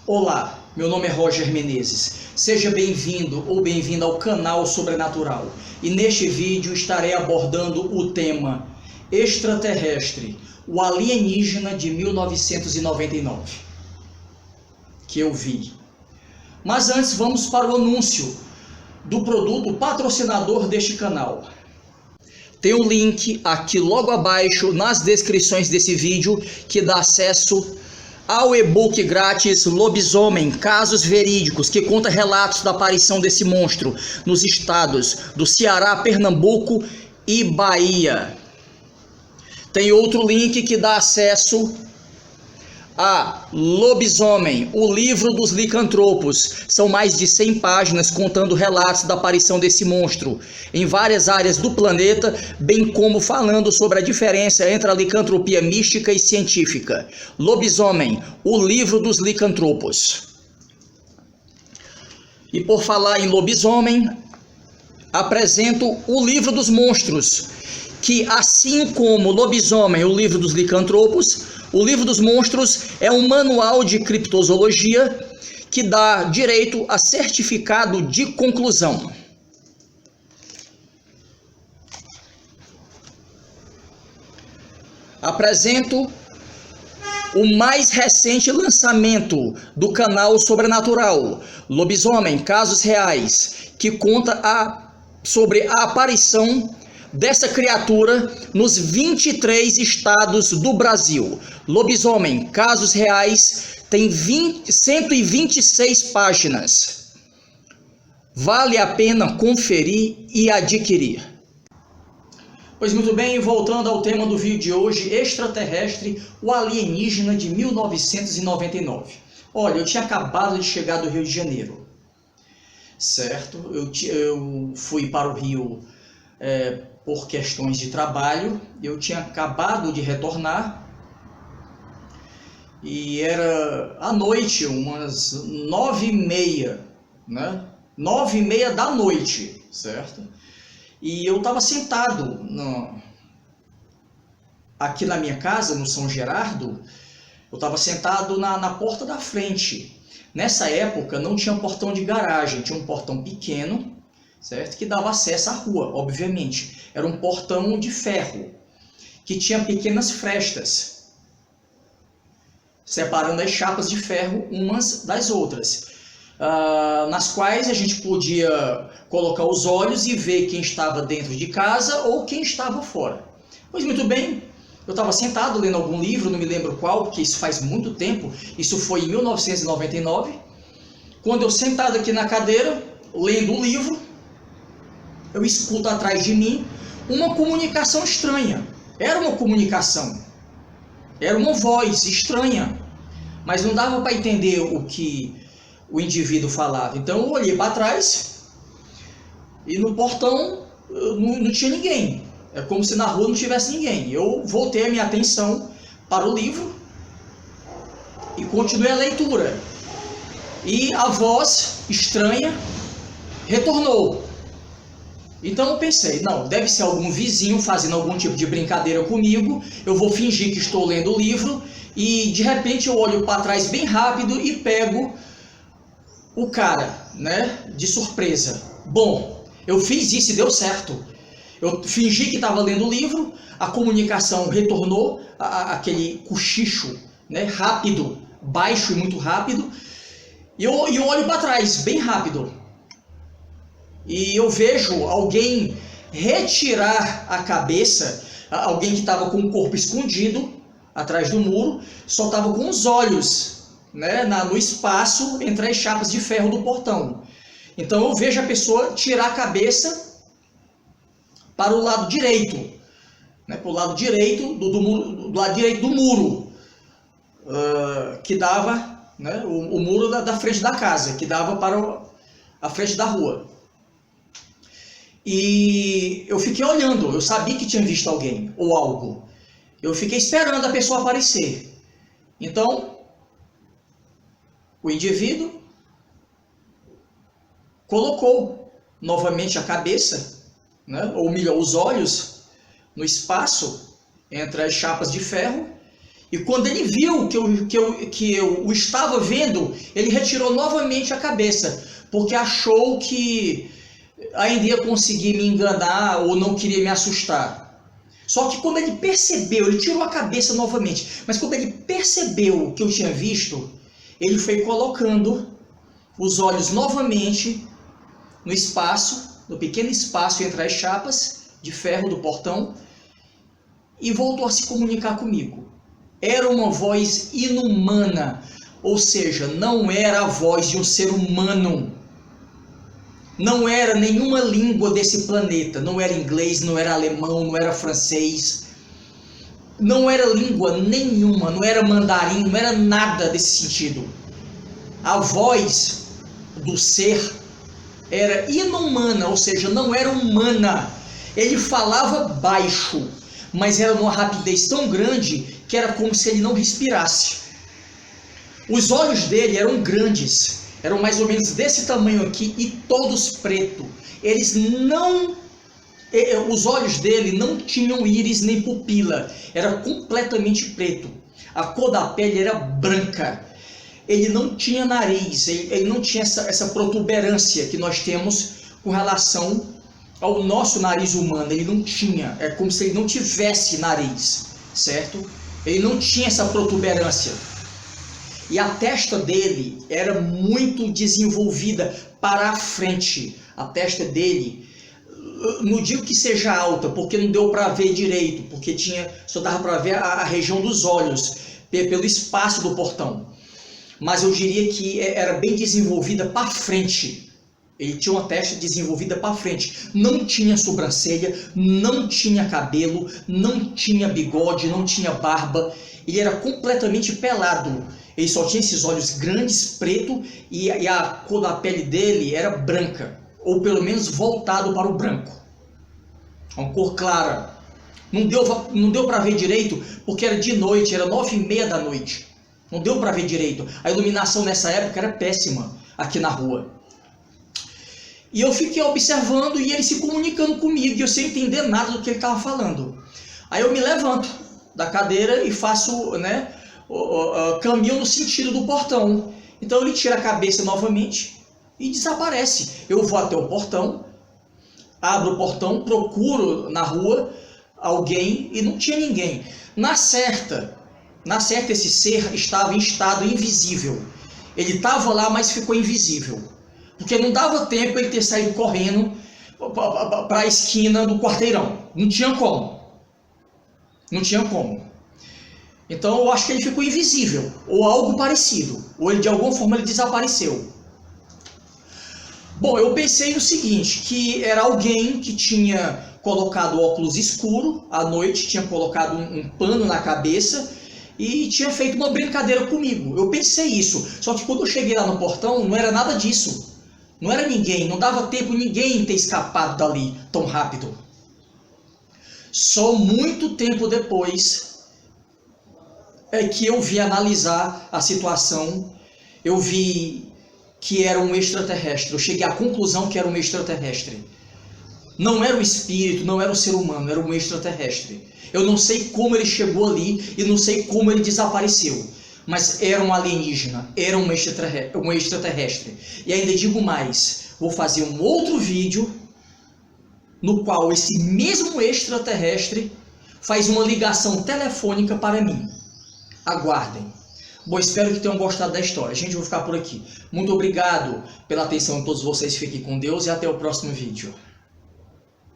Olá, meu nome é Roger Menezes. Seja bem-vindo ou bem-vinda ao canal Sobrenatural. E neste vídeo estarei abordando o tema extraterrestre, o alienígena de 1999, que eu vi. Mas antes vamos para o anúncio do produto patrocinador deste canal. Tem um link aqui logo abaixo nas descrições desse vídeo que dá acesso ao e-book grátis Lobisomem, Casos Verídicos, que conta relatos da aparição desse monstro nos estados do Ceará, Pernambuco e Bahia. Tem outro link que dá acesso a Lobisomem, o livro dos licantropos. São mais de 100 páginas contando relatos da aparição desse monstro em várias áreas do planeta, bem como falando sobre a diferença entre a licantropia mística e científica. Lobisomem, o livro dos licantropos. E por falar em lobisomem, apresento o livro dos monstros, que assim como Lobisomem, o livro dos licantropos, o livro dos monstros é um manual de criptozoologia que dá direito a certificado de conclusão. Apresento o mais recente lançamento do canal Sobrenatural, Lobisomem, Casos Reais, que conta sobre a aparição dessa criatura nos 23 estados do Brasil. Lobisomem, Casos Reais, tem 126 páginas. Vale a pena conferir e adquirir. Pois muito bem, voltando ao tema do vídeo de hoje, extraterrestre, o alienígena de 1999. Olha, eu tinha acabado de chegar do Rio de Janeiro, certo? Eu fui para o Rio por questões de trabalho. Eu tinha acabado de retornar e era à noite, umas 9h30, né? 9h30 da noite, certo? E eu estava sentado aqui na minha casa, no São Gerardo. Eu estava sentado na porta da frente. Nessa época não tinha portão de garagem, tinha um portão pequeno, certo? Que dava acesso à rua, obviamente. Era um portão de ferro, que tinha pequenas frestas, separando as chapas de ferro umas das outras, nas quais a gente podia colocar os olhos e ver quem estava dentro de casa ou quem estava fora. Pois muito bem, eu estava sentado lendo algum livro, não me lembro qual, porque isso faz muito tempo, isso foi em 1999, quando eu sentado aqui na cadeira, lendo o livro, eu escuto atrás de mim uma comunicação estranha. Era uma comunicação, era uma voz estranha, mas não dava para entender o que o indivíduo falava. Então eu olhei para trás e no portão não tinha ninguém. É como se na rua não tivesse ninguém. Eu voltei a minha atenção para o livro e continuei a leitura. E a voz estranha retornou. Então eu pensei, não, deve ser algum vizinho fazendo algum tipo de brincadeira comigo. Eu vou fingir que estou lendo o livro e de repente eu olho para trás bem rápido e pego o cara, né, de surpresa. Bom, eu fiz isso e deu certo. Eu fingi que estava lendo o livro, a comunicação retornou, aquele cochicho, né, rápido, baixo e muito rápido. E eu olho para trás bem rápido. E eu vejo alguém retirar a cabeça, alguém que estava com o corpo escondido atrás do muro, só estava com os olhos, né, no espaço entre as chapas de ferro do portão. Então eu vejo a pessoa tirar a cabeça para o lado direito, né, para o lado direito do lado direito do muro, que dava, né, o muro da frente da casa, que dava para a frente da rua. E eu fiquei olhando, eu sabia que tinha visto alguém ou algo. Eu fiquei esperando a pessoa aparecer. Então, o indivíduo colocou novamente a cabeça, né, ou melhor, os olhos no espaço entre as chapas de ferro E quando ele viu que eu o estava vendo, ele retirou novamente a cabeça, porque achou que ainda ia conseguir me enganar ou não queria me assustar. Só que quando ele percebeu, ele tirou a cabeça novamente, mas quando ele percebeu o que eu tinha visto, ele foi colocando os olhos novamente no espaço, no pequeno espaço entre as chapas de ferro do portão, e voltou a se comunicar comigo. Era uma voz inumana, ou seja, não era a voz de um ser humano. Não era nenhuma língua desse planeta, não era inglês, não era alemão, não era francês, não era língua nenhuma, não era mandarim, não era nada desse sentido. A voz do ser era inumana, ou seja, não era humana. Ele falava baixo, mas era numa rapidez tão grande que era como se ele não respirasse. Os olhos dele eram grandes, eram mais ou menos desse tamanho aqui e todos pretos. Os olhos dele não tinham íris nem pupila, era completamente preto. A cor da pele era branca. Ele não tinha nariz, ele não tinha essa protuberância que nós temos com relação ao nosso nariz humano. Ele não tinha, é como se ele não tivesse nariz, certo? Ele não tinha essa protuberância. E a testa dele era muito desenvolvida para a frente. A testa dele, não digo que seja alta, porque não deu para ver direito, porque só dava para ver a região dos olhos, pelo espaço do portão. Mas eu diria que era bem desenvolvida para frente. Ele tinha uma testa desenvolvida para frente. Não tinha sobrancelha, não tinha cabelo, não tinha bigode, não tinha barba. Ele era completamente pelado. Ele só tinha esses olhos grandes, preto, e a cor da pele dele era branca, ou pelo menos voltado para o branco. Uma cor clara. Não deu para ver direito, porque era de noite, era 9h30 da noite. Não deu para ver direito. A iluminação nessa época era péssima aqui na rua. E eu fiquei observando e ele se comunicando comigo, e eu sem entender nada do que ele estava falando. Aí eu me levanto da cadeira e faço, caminho no sentido do portão. Então ele tira a cabeça novamente e desaparece. Eu vou até o portão, abro o portão, procuro na rua alguém e não tinha ninguém. Na certa, esse ser estava em estado invisível. Ele estava lá, mas ficou invisível. Porque não dava tempo ele ter saído correndo para a esquina do quarteirão. Não tinha como. Não tinha como. Então eu acho que ele ficou invisível, ou algo parecido. Ou ele de alguma forma ele desapareceu. Bom, eu pensei no seguinte, que era alguém que tinha colocado óculos escuro à noite, tinha colocado um pano na cabeça e tinha feito uma brincadeira comigo. Eu pensei isso, só que quando eu cheguei lá no portão, não era nada disso. Não era ninguém, não dava tempo ninguém ter escapado dali tão rápido. Só muito tempo depois é que eu vi analisar a situação, eu vi que era um extraterrestre. Eu cheguei à conclusão que era um extraterrestre. Não era um espírito, não era um ser humano, era um extraterrestre. Eu não sei como ele chegou ali e não sei como ele desapareceu. Mas era um alienígena, era um extraterrestre. E ainda digo mais, vou fazer um outro vídeo no qual esse mesmo extraterrestre faz uma ligação telefônica para mim. Aguardem. Bom, espero que tenham gostado da história. Gente, eu vou ficar por aqui. Muito obrigado pela atenção de todos vocês. Fiquem com Deus e até o próximo vídeo.